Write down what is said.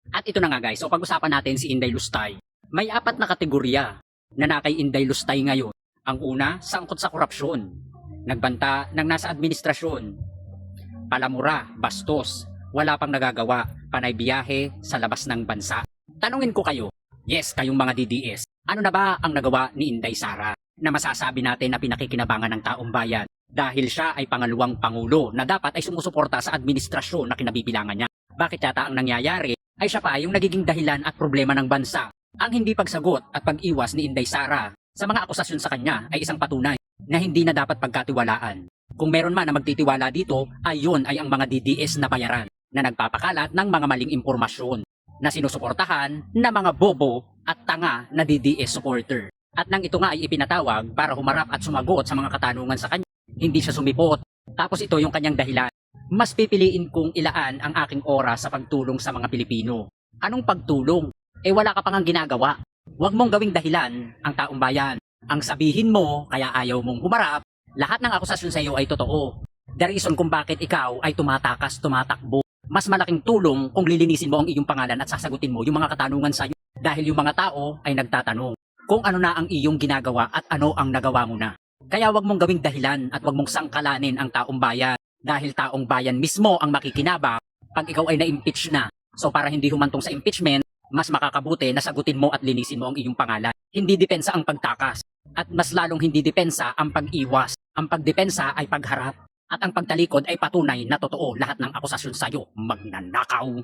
At ito na nga guys, so pag-usapan natin si Inday Lustay. May 4 na kategorya na kay Inday Lustay ngayon. Ang una, sangkot sa korupsyon. Nagbanta ng nasa administrasyon. Palamura, bastos, wala pang nagagawa, panay biyahe sa labas ng bansa. Tanungin ko kayo, yes, kayong mga DDS, ano na ba ang nagawa ni Inday Sara na masasabi natin na pinakikinabangan ng taong bayan dahil siya ay pangalawang pangulo na dapat ay sumusuporta sa administrasyon na kinabibilangan niya? Bakit yata ang nangyayari ay siya pa yung nagiging dahilan at problema ng bansa? Ang hindi pagsagot at pag-iwas ni Inday Sara sa mga akusasyon sa kanya ay isang patunay na hindi na dapat pagkatiwalaan. Kung meron man na magtitiwala dito, ayon ay ang mga DDS na bayaran na nagpapakalat ng mga maling impormasyon na sinusuportahan na mga bobo at tanga na DDS supporter. At nang ito nga ay ipinatawag para humarap at sumagot sa mga katanungan sa kanya, hindi siya sumipot. Tapos ito yung kanyang dahilan. Mas pipiliin kong ilaan ang aking oras sa pagtulong sa mga Pilipino. Anong pagtulong? Eh wala ka pang ginagawa. Huwag mong gawing dahilan ang taong bayan. Ang sabihin mo kaya ayaw mong humarap, lahat ng akusasyon sa iyo ay totoo. The reason kung bakit ikaw ay tumatakas, tumatakbo. Mas malaking tulong kung lilinisin mo ang iyong pangalan at sasagutin mo yung mga katanungan sa iyo. Dahil yung mga tao ay nagtatanong kung ano na ang iyong ginagawa at ano ang nagawa mo na. Kaya wag mong gawing dahilan at wag mong sangkalanin ang taong bayan. Dahil taong bayan mismo ang makikinabang pag ikaw ay na-impeach na. So para hindi humantong sa impeachment, mas makakabuti na sagutin mo at linisin mo ang iyong pangalan. Hindi depensa ang pagtakas. At mas lalong hindi depensa ang pag-iwas. Ang pagdepensa ay pagharap. At ang pagtalikod ay patunay na totoo lahat ng akusasyon sa iyo. Magnanakaw.